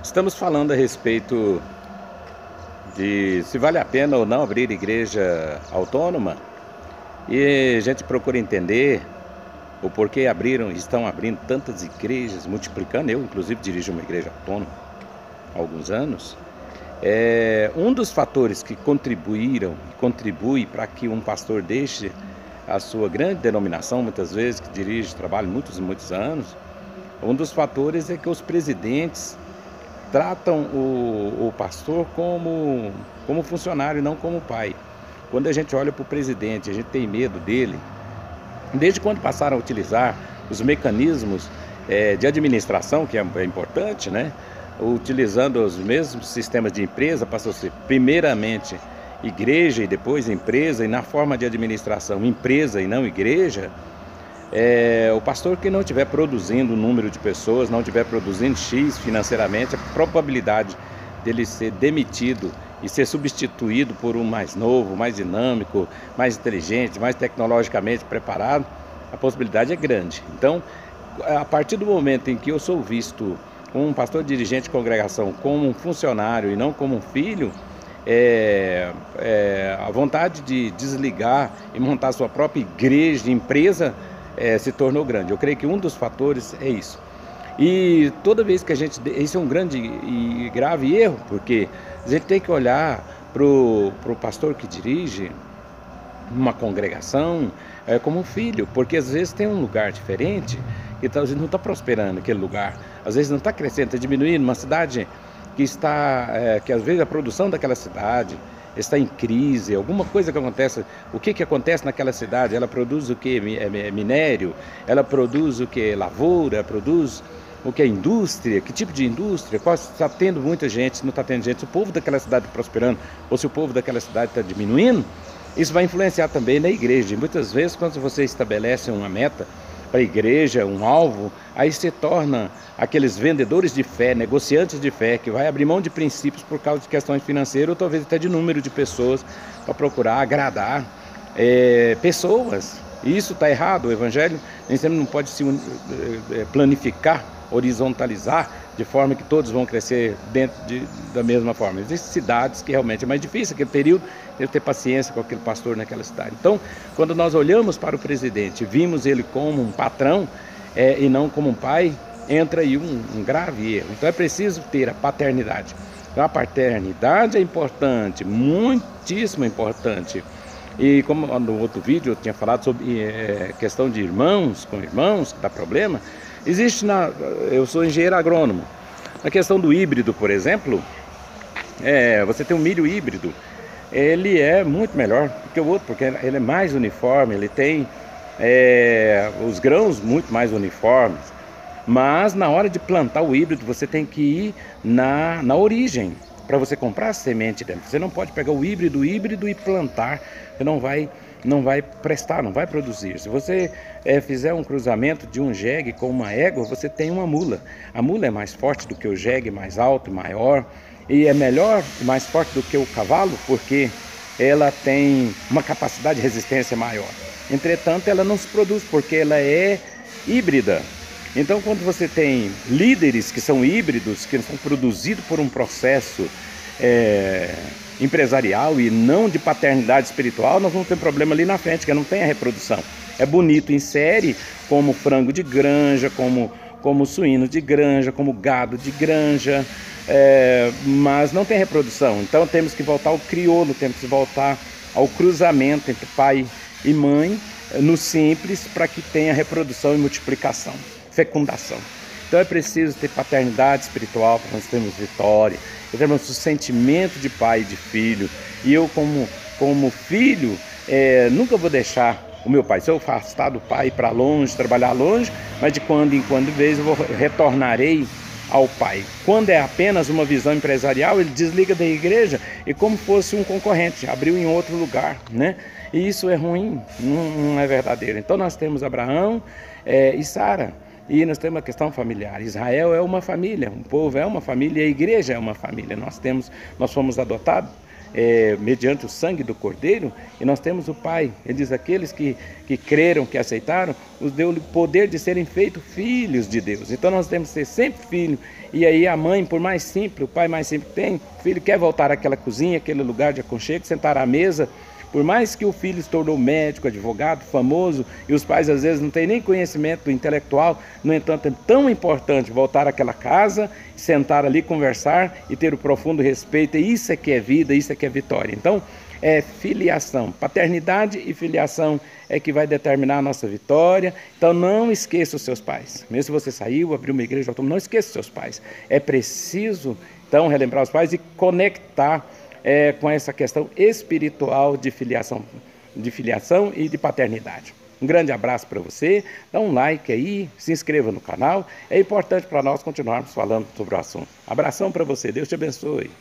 Estamos falando a respeito de se vale a pena ou não abrir igreja autônoma e a gente procura entender o porquê estão abrindo tantas igrejas, multiplicando. Eu, inclusive, dirijo uma igreja autônoma há alguns anos. Um dos fatores que contribui para que um pastor deixe a sua grande denominação, muitas vezes, que dirige, trabalha muitos e muitos anos, um dos fatores é que os presidentes tratam o pastor como funcionário e não como pai. Quando a gente olha para o presidente, a gente tem medo dele. Desde quando passaram a utilizar os mecanismos de administração, que é importante, né? Utilizando os mesmos sistemas de empresa, passou a ser primeiramente igreja e depois empresa, e na forma de administração, empresa e não igreja. O pastor que não estiver produzindo o número de pessoas, não estiver produzindo X financeiramente, a probabilidade dele ser demitido e ser substituído por um mais novo, mais dinâmico, mais inteligente, mais tecnologicamente preparado, a possibilidade é grande. Então, a partir do momento em que eu sou visto como um pastor dirigente de congregação, como um funcionário e não como um filho, a vontade de desligar e montar sua própria igreja, empresa, se tornou grande. Eu creio que um dos fatores é isso. E toda vez que isso é um grande e grave erro, porque a gente tem que olhar para o pastor que dirige uma congregação como um filho, porque às vezes tem um lugar diferente e a gente não está prosperando naquele lugar, às vezes não está crescendo, está diminuindo. Uma cidade que às vezes a produção daquela cidade está em crise, alguma coisa que acontece. O que acontece naquela cidade? Ela produz o que? Minério? Ela produz o que? Lavoura? Produz o que é indústria? Que tipo de indústria? Qual está tendo muita gente, se não está tendo gente? Se o povo daquela cidade está prosperando ou se o povo daquela cidade está diminuindo, isso vai influenciar também na igreja. E muitas vezes, quando você estabelece uma meta para a igreja, um alvo, aí se torna aqueles vendedores de fé, negociantes de fé, que vai abrir mão de princípios por causa de questões financeiras ou talvez até de número de pessoas para procurar agradar pessoas. E isso está errado. O evangelho nem sempre não pode se planificar, horizontalizar, de forma que todos vão crescer da mesma forma. Existem cidades que realmente é mais difícil, aquele período, tem que ter paciência com aquele pastor naquela cidade. Então, quando nós olhamos para o presidente, vimos ele como um patrão e não como um pai, entra aí um grave erro. Então é preciso ter a paternidade. Então a paternidade é importante, muitíssimo importante. E como no outro vídeo eu tinha falado sobre questão de irmãos com irmãos, que dá problema, eu sou engenheiro agrônomo. Na questão do híbrido, por exemplo, você tem um milho híbrido, ele é muito melhor do que o outro, porque ele é mais uniforme, ele tem os grãos muito mais uniformes. Mas na hora de plantar o híbrido, você tem que ir na origem, para você comprar a semente dentro. Você não pode pegar o híbrido e plantar, você não vai prestar, não vai produzir. Se você fizer um cruzamento de um jegue com uma égua, você tem uma mula. A mula é mais forte do que o jegue, mais alto, maior, e é melhor, mais forte do que o cavalo, porque ela tem uma capacidade de resistência maior. Entretanto, ela não se produz, porque ela é híbrida. Então, quando você tem líderes que são híbridos, que são produzidos por um processo empresarial e não de paternidade espiritual, nós vamos ter um problema ali na frente, que não tem a reprodução. É bonito em série, como frango de granja, como suíno de granja, como gado de granja, mas não tem reprodução. Então temos que voltar ao crioulo, temos que voltar ao cruzamento entre pai e mãe, no simples, para que tenha reprodução e multiplicação, fecundação. Então é preciso ter paternidade espiritual para nós termos vitória, termos o sentimento de pai e de filho. E eu, como filho, nunca vou deixar o meu pai. Se eu afastar do pai, ir para longe, trabalhar longe, mas de quando em quando vez eu retornarei ao pai. Quando é apenas uma visão empresarial, ele desliga da igreja e como fosse um concorrente, abriu em outro lugar, né? E isso é ruim, não é verdadeiro. Então nós temos Abraão e Sara. E nós temos a questão familiar. Israel é uma família, o povo é uma família, e a igreja é uma família. Nós fomos adotados mediante o sangue do Cordeiro, e nós temos o Pai. Ele diz, aqueles que creram, que aceitaram, os deu o poder de serem feitos filhos de Deus. Então nós temos que ser sempre filho. E aí a mãe, por mais simples, o pai mais simples que tem, o filho quer voltar àquela cozinha, aquele lugar de aconchego, sentar à mesa. Por mais que o filho se tornou médico, advogado, famoso, e os pais às vezes não têm nem conhecimento intelectual, no entanto é tão importante voltar àquela casa, sentar ali, conversar e ter o profundo respeito, e isso é que é vida, isso é que é vitória. Então, é filiação, paternidade e filiação é que vai determinar a nossa vitória. Então não esqueça os seus pais, mesmo se você saiu, abriu uma igreja, não esqueça os seus pais. É preciso, então, relembrar os pais e conectar com essa questão espiritual de filiação e de paternidade. Um grande abraço para você, dá um like aí, se inscreva no canal, é importante para nós continuarmos falando sobre o assunto. Abração para você, Deus te abençoe.